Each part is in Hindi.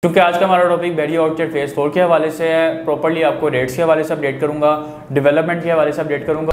क्योंकि आज का हमारा टॉपिक बैरिया ऑर्चर्ड फेज 4 के हवाले से है। प्रॉपर्ली आपको रेट्स के हवाले से अपडेट करूंगा, डेवलपमेंट के हवाले से अपडेट करूंगा।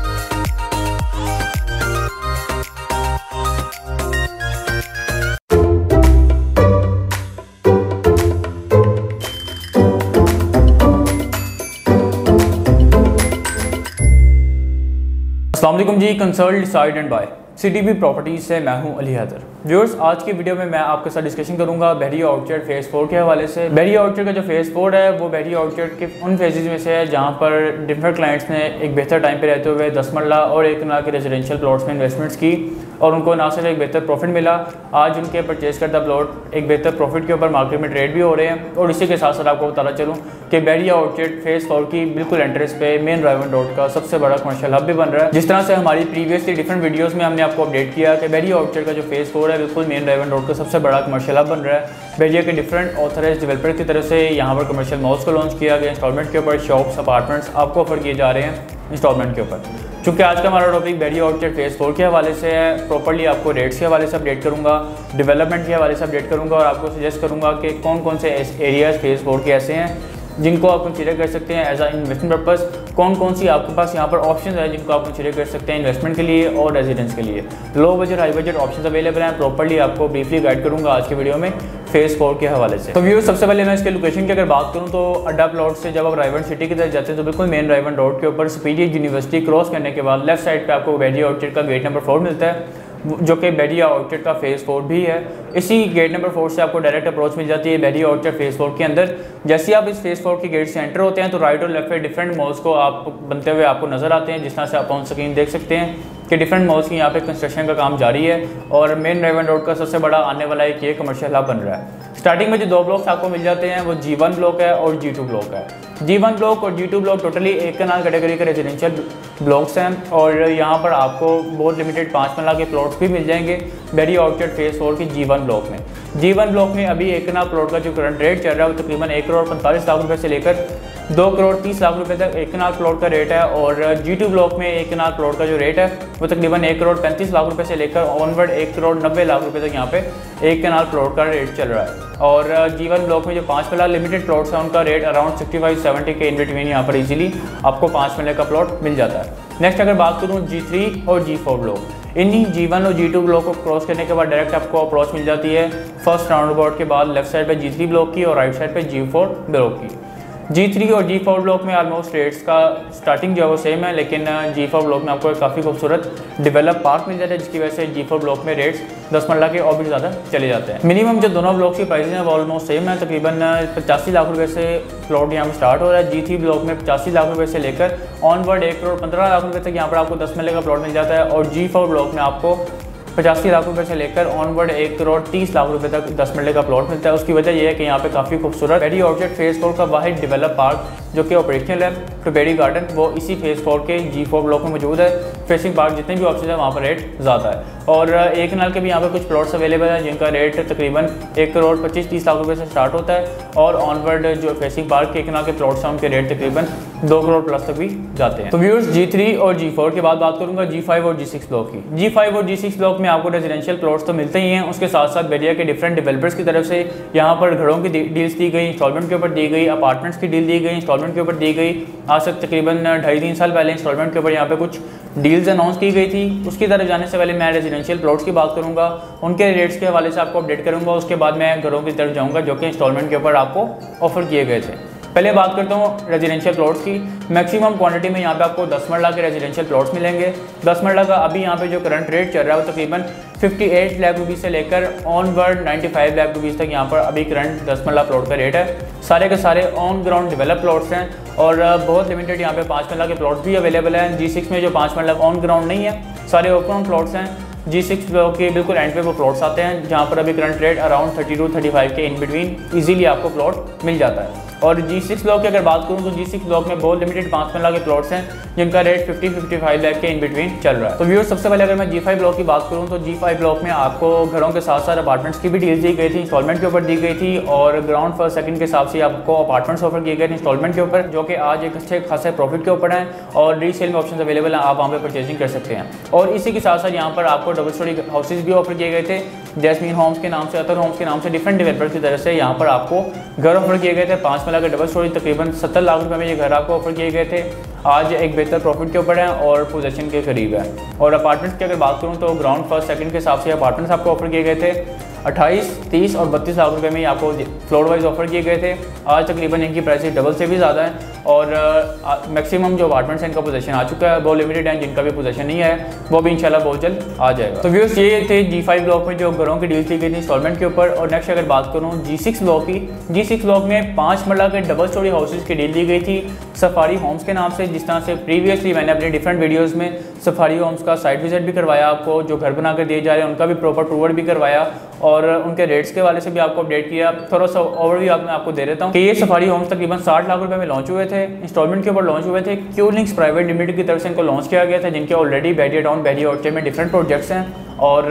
अस्सलाम वालेकुम जी, consult decide and buy CTB properties से मैं हूं अली हैदर। व्यूअर्स, आज की वीडियो में मैं आपके साथ डिस्कशन करूंगा बैरिया ऑर्चर्ड फेज 4 के हवाले से। बैरिया ऑर्चर्ड का जो फेज 4 है वो बैरिया ऑर्चर्ड के उन फेजेज में से है जहां पर डिफरेंट क्लाइंट्स ने एक बेहतर टाइम पे रहते हुए 10 मरला और 1 कनाल के रेजिडेंशियल प्लॉट्स में इन्वेस्टमेंट्स की और उनको ना सिर्फ एक बेहतर प्रॉफिट मिला, आज उनके परचेज करदा प्लॉट एक बेहतर प्रॉफिट के ऊपर मार्केट में ट्रेड भी हो रहे हैं। और इसी के साथ साथ आपको बताना चलूँ कि बैरिया ऑर्चर्ड फेज 4 की बिल्कुल एंट्रेंस पे मेन राइवन रोड का सबसे बड़ा कमर्शियल हब भी बन रहा है। जिस तरह से हमारी प्रीवियसली डिफरेंट वीडियोज़ में हमने आपको अपडेट किया कि बैरिया ऑर्चर्ड का जो फेज 4 है बिल्कुल मेन राइवन रोड का सबसे बड़ा कमर्शियल हब बन रहा है। बैरिया के डिफरेंट ऑथराइज्ड डेवलपर की तरफ से यहाँ पर कमर्शियल मॉल्स को लॉन्च किया गया, इंस्टॉलमेंट के ऊपर शॉप्स अपार्टमेंट्स आपको ऑफर किए जा रहे हैं इंस्टॉलमेंट के ऊपर। चूँकि आज का हमारा टॉपिक बैरिया ऑर्चर्ड फेज 4 के हवाले से है, प्रॉपर्ली आपको रेट्स के हवाले से अपडेट करूँगा, डेवलपमेंट के हवाले से अपडेट करूँगा और आपको सजेस्ट करूँगा कि कौन कौन से एरियाज फेज 4 के ऐसे हैं जिनको आप कंसीडर कर सकते हैं एज आ इन्वेस्टमेंट पर्पस। कौन कौन सी आपके पास यहाँ पर ऑप्शन है जिनको आप कंसीडर कर सकते हैं इन्वेस्टमेंट के लिए और रेजिडेंस के लिए। Low budget high budget option available हैं। प्रॉपर्ली आपको ब्रीफली गाइड करूँगा आज के वीडियो में फेज 4 के हवाले से। तो व्यू, सबसे पहले मैं इसके लोकेशन की अगर बात करूँ तो अड्डा प्लॉट से जब आप रायवन सिटी की तरफ जाते हैं तो बिल्कुल मेन रायवन रोड के ऊपर सुपीरियर यूनिवर्सिटी क्रॉस करने के बाद लेफ्ट साइड पर आपको बैरिया ऑर्चर्ड का गेट नंबर 4 मिलता है, जो कि बैरिया ऑर्चर्ड का फेज 4 भी है। इसी गेट नंबर 4 से आपको डायरेक्ट अप्रोच मिल जाती है बैरिया ऑर्चर्ड फेज 4 के अंदर। जैसे आप इस फेज 4 के गेट से एंटर होते हैं तो राइट और लेफ्ट में डिफरेंट मॉल्स को आप बनते हुए आपको नजर आते हैं। जिस तरह से आप ऑन स्क्रीन देख सकते हैं कि डिफरेंट मॉल्स की यहाँ पे कंस्ट्रक्शन का काम जारी है और मेन रायवन रोड का सबसे बड़ा आने वाला एक ये कमर्शियल हब बन रहा है। स्टार्टिंग में जो 2 ब्लॉक्स आपको मिल जाते हैं वो G1 ब्लॉक है और G2 ब्लॉक है। G1 ब्लॉक और G2 ब्लॉक टोटली 1 कनाल कैटेगरी के रेजिडेंशियल ब्लॉक्स हैं और यहाँ पर आपको बहुत लिमिटेड 5 कनाल के प्लॉट्स भी मिल जाएंगे बैरिया ऑर्चर्ड फेज 4 की G1 ब्लॉक में। G1 ब्लॉक में अभी 1 कनाल प्लॉट का जो करंट रेट चल रहा है वो तकरीबन 1 करोड़ 45 लाख रुपये से लेकर 2 करोड़ 30 लाख रुपए तक 1 कनाल प्लॉट का रेट है। और G2 ब्लॉक में 1 कनाल प्लॉट का जो रेट है वो तकरीबन 1 करोड़ 35 लाख रुपए से लेकर ऑनवर्ड 1 करोड़ 90 लाख रुपए तक यहाँ पे 1 कनाल प्लॉट का रेट चल रहा है। और G1 ब्लॉक में जो 5 मरला लिमिटेड प्लॉट्स हैं उनका रेट अराउंड 65-70 के इन बिटवीन यहाँ पर इजीली आपको 5 मरले का प्लॉट मिल जाता है। नेक्स्ट अगर बात करूँ G3 और G4 ब्लॉक, इन्हीं G1 और G2 ब्लॉक को क्रॉस करने के बाद डायरेक्ट आपको अप्रोच मिल जाती है फर्स्ट राउंड अबाउट के बाद लेफ्ट साइड पे G3 ब्लॉक की और राइट साइड पे G4 ब्लॉक की। G3 और G4 ब्लॉक में ऑलमोस्ट रेट्स का स्टार्टिंग जो है वो सेम है, लेकिन G4 ब्लॉक में आपको एक काफ़ी खूबसूरत डेवलप पार्क मिल जाता है जिसकी वजह से G4 ब्लॉक में रेट्स 10 मरला के और भी ज़्यादा चले जाते हैं। मिनिमम जो दोनों ब्लॉक की प्राइसेज हैं वो ऑलमोस्ट सेम है, तकरीबन 85 लाख रुपये से प्लॉट यहाँ पर स्टार्ट हो रहा है। G3 ब्लॉक में 85 लाख रुपये से लेकर ऑनवर्ड 1 करोड़ 15 लाख रुपये तक यहाँ पर आपको 10 मरले का प्लॉट मिल जाता है। और G4 ब्लॉक में आपको 85 लाख रुपए से लेकर ऑनवर्ड 1 करोड़ 30 लाख रुपए तक 10 मरले का प्लॉट मिलता है। उसकी वजह यह है कि यहाँ पे काफ़ी खूबसूरत बैरिया ऑर्चर्ड फेज 4 का वाहिद डेवलप पार्क जो कि ऑपरेशनल है टोबेरी गार्डन, वो इसी फेज 4 के G4 ब्लॉक में मौजूद है। फेसिंग पार्क जितने भी ऑप्शन है वहाँ पर रेट ज़्यादा है। और 1 कनाल के भी यहाँ पर कुछ प्लॉट्स अवेलेबल हैं जिनका रेट तकरीबन 1 करोड़ 25-30 लाख रुपये से स्टार्ट होता है और ऑनवर्ड जो फेसिंग पार्क के 1 कनाल के प्लॉट्स हैं उनके रेट तकरीबन 2 करोड़ प्लस तक भी जाते हैं। तो व्यूअर्स, G3 और G4 के बाद बात करूँगा G5 और G6 ब्लॉक की। G5 और G6 ब्लॉक में आपको रेजिडेंशियल प्लॉट्स तो मिलते ही हैं, उसके साथ साथ बैरिया के डिफरेंट डेवलपर्स की तरफ से यहाँ पर घरों की डील्स दी गई, इंस्टॉलमेंट के ऊपर दी गई, अपार्टमेंट्स की डील दी गई, इंस्टॉलमेंट के ऊपर दी गई। आज से तकरीबन 2.5-3 साल पहले इंस्टॉलमेंट के ऊपर यहाँ पे कुछ डील्स अनाउंस की गई थी। उसकी तरफ जाने से पहले मैं रेजिडेंशियल प्लॉट्स की बात करूँगा, उनके रेट्स के हवाले से आपको अपडेट करूँगा। उसके बाद मैं घरों की तरफ जाऊँगा जो कि इंस्टॉलमेंट के ऊपर आपको ऑफर किए गए थे। पहले बात करता हूँ रेजिडेंशियल प्लॉट्स की। मैक्सिमम क्वांटिटी में यहाँ पे आपको 10 मरला के रेजिडेंशियल प्लॉट्स मिलेंगे। 10 मरला का अभी यहाँ पे जो करंट रेट चल रहा है वो तकरीबन 58 लाख रुपीज़ से लेकर ऑनवर्ड 95 लाख रुपीज़ तक यहाँ पर अभी करंट 10 मरला प्लॉट का रेट है। सारे के सारे ऑन ग्राउंड डेवलप प्लॉट्स हैं और बहुत लिमिटेड यहाँ पे 5 मरला के प्लॉट्स भी अवेलेबल हैं। G6 में जो 5 मरला ऑन ग्राउंड नहीं है, सारे ओपन प्लॉट्स हैं। G6 ब्लॉक के बिल्कुल एंड पे वो प्लॉट्स आते हैं जहाँ पर अभी करंट रेट अराउंड 32-35 के इन बिटवीन ईजिली आपको प्लॉट मिल जाता है। और G6 ब्लॉक की अगर बात करूँ तो G6 ब्लॉक में बहुत लिमिटेड 5 मरला के प्लॉट्स हैं जिनका रेट 50-55 लाख के इन बिटवीन चल रहा है। तो व्यूअर्स, सबसे पहले अगर मैं G5 ब्लॉक की बात करूँ तो G5 ब्लॉक में आपको घरों के साथ साथ अपार्टमेंट्स की भी डील दी गई थी, इंस्टॉलमेंट के ऊपर दी गई थी और ग्राउंड फर्स्ट सेकंड के हिसाब से आपको अपार्टमेंट्स ऑफर किए गए थे इंस्टॉलमेंट के ऊपर, जो कि आज एक अच्छे खासे प्रॉफिट के ऊपर हैं और रीसेल में ऑप्शन अवेलेबल हैं, आप वहाँ पर परचेजिंग कर सकते हैं। और इसी के साथ साथ यहाँ पर आपको डबल स्टोरी हाउसेज भी ऑफर किए गए थे जैस्मीन होम्स के नाम से, अतर होम्स के नाम से डिफरेंट डेवलपर्स की तरफ से यहाँ पर आपको घर ऑफर किए गए थे। 5 मरला के डबल स्टोरी तकरीबन 70 लाख रुपए में ये घर आपको ऑफर किए गए थे। आज एक बेहतर प्रॉफिट के ऊपर है और पोजीशन के करीब है। और अपार्टमेंट्स की अगर बात करूँ तो ग्राउंड फर्स्ट सेकंड के हिसाब से अपार्टमेंट्स आपको ऑफर किए गए थे 28, 30 और 32 लाख रुपए में आपको फ्लोर वाइज ऑफर किए गए थे। आज तकरीबन इनकी प्राइसेस डबल से भी ज़्यादा है और मैक्सिमम जो अपार्टमेंट्स हैं इनका पोजीशन आ चुका है। बहुत लिमिटेड हैं जिनका भी पोजीशन नहीं है, वो भी इंशाल्लाह बहुत जल्द आ जाएगा। तो व्यूअर्स ये थे G5 ब्लॉक में जो घरों की डील की गई थी इंस्टॉलमेंट के ऊपर। और नेक्स्ट अगर बात करूँ G6 ब्लॉक की, G6 ब्लॉक में 5 मरला के डबल स्टोरी हाउसेज की डील दी गई थी सफारी होम्स के नाम से। जिस तरह से प्रीवियसली मैंने अपने डिफरेंट वीडियोज़ में सफारी होम्स का साइट विजिट भी करवाया, आपको जो घर बना कर दिए जा रहे हैं उनका भी प्रॉपर टूर भी करवाया और उनके रेट्स के वाले से भी आपको अपडेट किया। थोड़ा सा ओवरव्यू मैं आपको दे देता हूँ कि ये सफारी होम्स तकरीबन 60 लाख रुपए में लॉन्च हुए थे, इंस्टॉलमेंट के ऊपर लॉन्च हुए थे। क्यूलिंक्स प्राइवेट लिमिटेड की तरफ से इनको लॉन्च किया गया था, जिनके already Bairiya town, Bairiya orchard में डिफरेंट प्रोजेक्ट्स हैं। और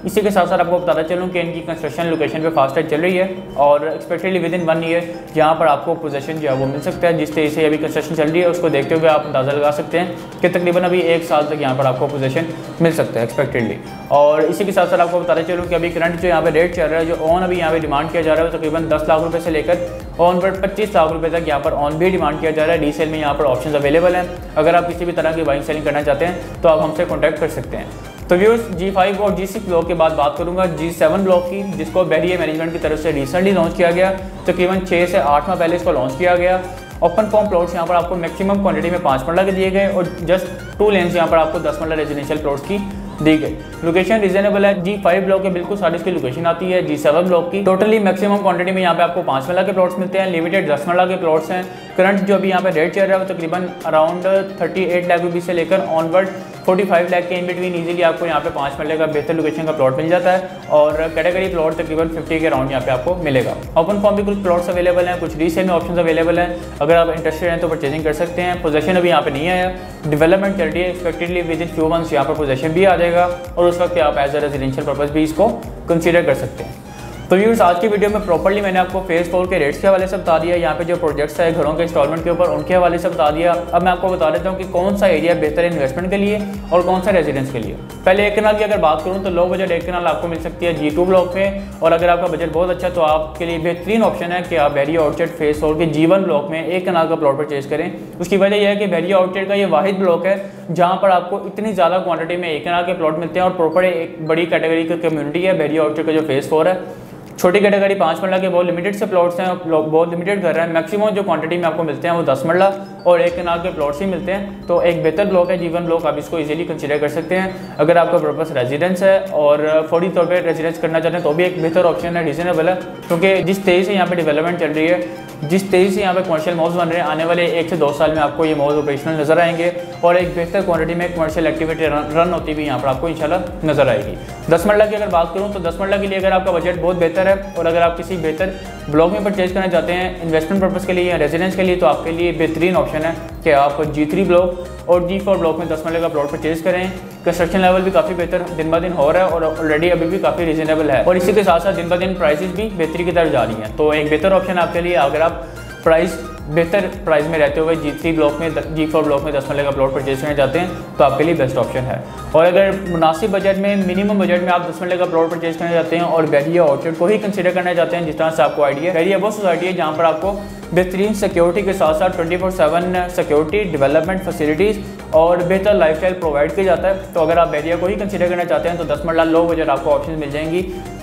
इसी के साथ साथ आपको बताता चलूँ कि इनकी कंस्ट्रक्शन लोकेशन पे फास्ट चल रही है और एक्सपेक्टेडली विद इन 1 ईयर यहाँ पर आपको पोजीशन जो है वो मिल सकता है। जिस तरह से अभी कंस्ट्रक्शन चल रही है उसको देखते हुए आप अंदाज़ा लगा सकते हैं कि तकरीबन अभी 1 साल तक यहाँ पर आपको पोजीशन मिल सकता है एक्सपेक्टेडली। और इसी के साथ साथ आपको बताते चलूँ कि अभी करंट जो यहाँ पे रेट चल रहा है, जो ऑन अभी यहाँ पे डिमांड किया जा रहा है वो तकरीबन 10 लाख रुपये से लेकर ऑन पर 25 लाख रुपये तक यहाँ पर ऑन भी डिमांड किया जा रहा है। रीसेल में यहाँ पर ऑप्शन अवेलेबल हैं। अगर आप किसी भी तरह की बाइंग सेलिंग करना चाहते हैं तो आप हमसे कॉन्टैक्ट कर सकते हैं। तो व्यूअर्स G5 और G6 ब्लॉक के बाद बात करूंगा G7 ब्लॉक की, जिसको बैरिया मैनेजमेंट की तरफ से रिसेंटली लॉन्च किया गया। तकरीबन 6 से 8 माह पहले इसको लॉन्च किया गया। ओपन फॉर्म प्लॉट्स यहाँ पर आपको मैक्सिमम क्वांटिटी में 5 मरला के दिए गए और जस्ट 2 लेन्स यहाँ पर आपको 10 मरला रेजिडेंशियल प्लॉट्स की दी गई। लोकेशन रीजनेबल है। G5 ब्लॉक के बिल्कुल साथ इसकी लोकेशन आती है। G7 ब्लॉक की टोटली मैक्सिमम क्वांटिटी में यहाँ पे आपको 5 मरला के प्लॉट्स मिलते हैं, लिमिटेड 10 मरला के प्लॉट्स हैं। करंट जो अभी यहाँ पे रेट चल रहा है वो तकरीबन अराउंड 38 लाख रुपये से लेकर ऑनवर्ड 45 लाख के इन बिटवीन इजीली आपको यहाँ पे 5 मरले का बेहतर लोकेशन का प्लॉट मिल जाता है और कैटेगरी प्लॉट तकरीबन 50 के अराउंड यहाँ पे आपको मिलेगा। ओपन फॉर्म भी कुछ प्लॉट्स अवेलेबल हैं, कुछ रीसेल में ऑप्शंस अवेलेबल हैं। अगर आप इंटरेस्टेड हैं तो परचेजिंग कर सकते हैं। पोजीशन अभी यहाँ पे नहीं आया, डेवलपमेंट चल रही है। Expectedly with in few months यहाँ पर पोजीशन भी आ जाएगा और उस वक्त आप एज अ रेजिडेंशियल पर्पस भी इसको कंसीडर कर सकते हैं। तो व्यूअर्स आज की वीडियो में प्रॉपर्ली मैंने आपको फेज 4 के रेट्स के हवाले से बता दिया, यहाँ पे जो प्रोजेक्ट्स है घरों के इंस्टॉलमेंट के ऊपर उनके हवाले से बता दिया। अब मैं आपको बता देता हूँ कि कौन सा एरिया बेहतर है इन्वेस्टमेंट के लिए और कौन सा रेजिडेंस के लिए। पहले 1 कनाल की अगर बात करूँ तो लो बजट 1 कनाल आपको मिल सकती है G2 ब्लॉक में। और अगर आपका बजट बहुत अच्छा तो आपके लिए बेहतरीन ऑप्शन है कि आप बैरिया ऑर्चर्ड फेज 4 के G1 ब्लॉक में 1 कनाल का प्लॉट परचेज करें। उसकी वजह यह है कि बैरिया ऑर्चर्ड का ये वाहिद ब्लॉक है जहाँ पर आपको इतनी ज़्यादा क्वांटिटी में 1 कनाल के प्लॉट मिलते हैं और प्रॉपर एक बड़ी कैटेगरी की कम्युनिटी है। बैरिया ऑर्चर्ड का जो फेज 4 है, छोटी कैटेगरी 5 मरला के बहुत लिमिटेड से प्लॉट्स हैं, बहुत लिमिटेड घर हैं। मैक्सिमम जो क्वांटिटी में आपको मिलते हैं वो 10 मरला और 1 कनाल के प्लॉट्स ही मिलते हैं। तो एक बेहतर ब्लॉक है G1 ब्लॉक, आप इसको इजीली कंसीडर कर सकते हैं। अगर आपका पर्पस रेजिडेंस है और फौरी तौर पे रेजिडेंस करना चाहते हैं तो भी एक बेहतर ऑप्शन है, रीजनेबल है। क्योंकि जिस तेज़ी से यहाँ पे डेवलपमेंट चल रही है, जिस तेज़ी से यहाँ पे कमर्शियल मॉल्स बन रहे हैं, आने वाले 1 से 2 साल में आपको ये मॉल्स ऑपरेशनल नजर आएंगे और एक बेहतर क्वांटिटी में कमर्शियल एक्टिविटी रन होती भी यहाँ पर आपको इंशाल्लाह नजर आएगी। 10 मरला की अगर बात करूँ तो 10 मरला के लिए अगर आपका बजट बहुत बेहतर है और अगर आप किसी बेहतर ब्लॉक में परचेज करना चाहते हैं इन्वेस्टमेंट पर्पस के लिए या रेजिडेंस के लिए, तो आपके लिए बेहतरीन ऑप्शन है कि आप G3 ब्लॉक और G4 ब्लॉक में 10 मरले का प्लॉट परचेज करें। कंस्ट्रक्शन लेवल भी काफ़ी बेहतर दिन ब दिन हो रहा है और ऑलरेडी अभी भी काफ़ी रीजनेबल है और इसी के साथ साथ दिन ब दिन प्राइसेस भी बेहतरी की तरफ जा रही हैं। तो एक बेहतर ऑप्शन आपके लिए, अगर आप बेहतर प्राइस में रहते हुए G3 ब्लॉक में G4 ब्लॉक में 10 मरले का प्लॉट परचेज करना चाहते हैं तो आपके लिए बेस्ट ऑप्शन है। और अगर मुनासिब बजट में, मिनिमम बजट में आप 10 मरले का प्लॉट परचेज करना चाहते हैं और बैरिया ऑर्चर्ड को ही कंसीडर करना चाहते हैं, जिस तरह से आपको आइडिया, बैरिया वो सोसाइटी है जहाँ पर आपको बेहतरीन सिक्योरिटी के साथ साथ 24/7 सिक्योरिटी, डेवलपमेंट फैसिलिटीज़ और बेहतर लाइफस्टाइल प्रोवाइड किया जाता है। तो अगर आप बैरिया को ही कंसीडर करना चाहते हैं तो 10 मरला लो बजट आपको ऑप्शन मिल जाएंगी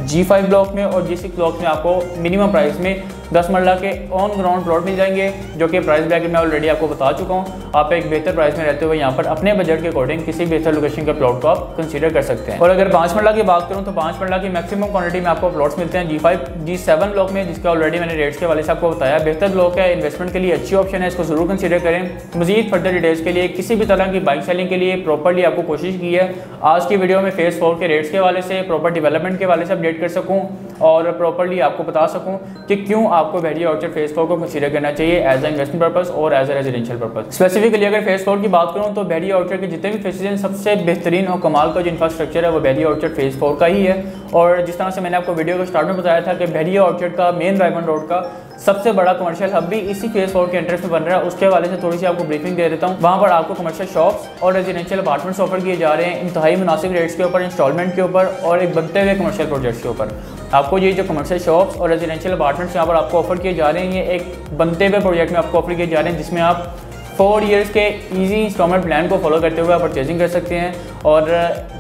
G5 ब्लॉक में और G6 ब्लॉक में आपको मिनिमम प्राइस में 10 मरला के ऑन ग्राउंड प्लॉट मिल जाएंगे, जो कि प्राइस ब्रैकेट में ऑलरेडी आपको बता चुका हूँ। आप एक बेहतर प्राइस में रहते हुए यहाँ पर अपने बजट के अकॉर्डिंग किसी बेहतर लोकेशन के प्लॉट को आप कंसीडर कर सकते हैं। और अगर 5 मरला की बात करूँ तो 5 मरला की मैक्सिमम क्वांटिटी में आपको प्लॉट्स मिलते हैं G5 G7 ब्लॉक में, जिसका ऑलरेडी मैंने रेट्स के वाले से आपको बताया। बेहतर ब्लॉक है, इन्वेस्टमेंट के लिए अच्छी ऑप्शन है, इसको जरूर कंसीडर करें। मजीद फर्दर डिटेल्स के लिए, किसी भी तरह की बाइक सेलिंग के लिए प्रॉपर्ली आपको कोशिश की है आज की वीडियो में फेज 4 के रेट्स के वाले से, प्रॉपर डेवलपमेंट के वाले से अपडेट कर सकूँ और प्रॉपर्ली आपको बता सकूँ कि क्यों आपको बैरिया ऑर्चर्ड फेज 4 को कंसीडर करना चाहिए एज ए इन्वेस्टमेंट पर्पस और as a residential purpose. Specifically अगर फेज 4 की बात करूँ तो बैरिया ऑर्चर्ड के जितने भी फेसेज हैं, सबसे बेहतरीन और कमाल का जो इंफ्रास्ट्रक्चर है वो बैरिया ऑर्चर्ड फेज 4 का ही है। और जिस तरह से मैंने आपको वीडियो के स्टार्ट में बताया था कि बैरिया ऑर्चर्ड का मेन रायमंड रोड का सबसे बड़ा कमर्शियल हब भी इसी फेज 4 के एंट्रेंस में बन रहा है। उसके हवाले से थोड़ी सी आपको ब्रीफिंग दे देता हूँ। वहाँ पर आपको कमर्शियल शॉप्स और रेजिडेंशियल अपार्टमेंट्स ऑफर किए जा रहे हैं इंतहाई मुनासिब रेट्स के ऊपर, इंस्टॉलमेंट के ऊपर और एक बनते हुए कमर्शियल प्रोजेक्ट्स के ऊपर। आपको ये जो कमर्शियल शॉप्स और रेजिडेंशियल अपार्टमेंट्स यहाँ पर आपको ऑफर किए जा रहे हैं, ये एक बनते हुए प्रोजेक्ट में आपको ऑफर किए जा रहे हैं, जिसमें आप 4 ईयर्स के इजी इंस्टॉलमेंट प्लान को फॉलो करते हुए आप परचेजिंग कर सकते हैं। और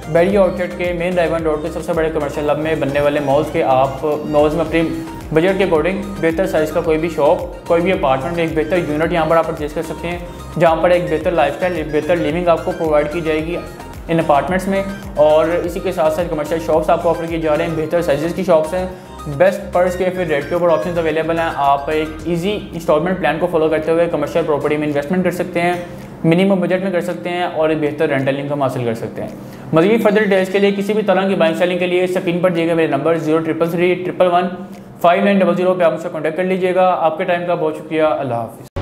बैरिया ऑर्चर्ड के मेन डायमंड रोड के सबसे बड़े कमर्शियल हब में बनने वाले मॉल्स के आप मॉल्स में अपनी बजट के अकॉर्डिंग बेहतर साइज़ का कोई भी शॉप, कोई भी अपार्टमेंट में एक बेहतर यूनिट यहाँ पर आप परचेज कर सकते हैं, जहाँ पर एक बेहतर लाइफस्टाइल, बेहतर लिविंग आपको प्रोवाइड की जाएगी इन अपार्टमेंट्स में। और इसी के साथ साथ कमर्शियल शॉप्स आपको ऑफर किए जा रहे हैं, बेहतर साइजेस की शॉप्स हैं, बेस्ट पर स्क्वायर फीट रेट के ऊपर ऑप्शंस अवेलेबल हैं। आप एक इजी इंस्टॉलमेंट प्लान को फॉलो करते हुए कमर्शियल प्रॉपर्टी में इन्वेस्टमेंट कर सकते हैं, मिनिमम बजट में कर सकते हैं और एक बेहतर रेंटल इनकम हासिल कर सकते हैं। मज़ीद फर्दर डिटेल्स के लिए, किसी भी तरह की बाइंग सेलिंग के लिए स्क्रीन पर दिए गए मेरे नंबर 0333 111 5900 पे आप मुझसे कॉन्टैक्ट कर लीजिएगा। आपके टाइम का बहुत शुक्रिया। अल्लाह हाफिज़।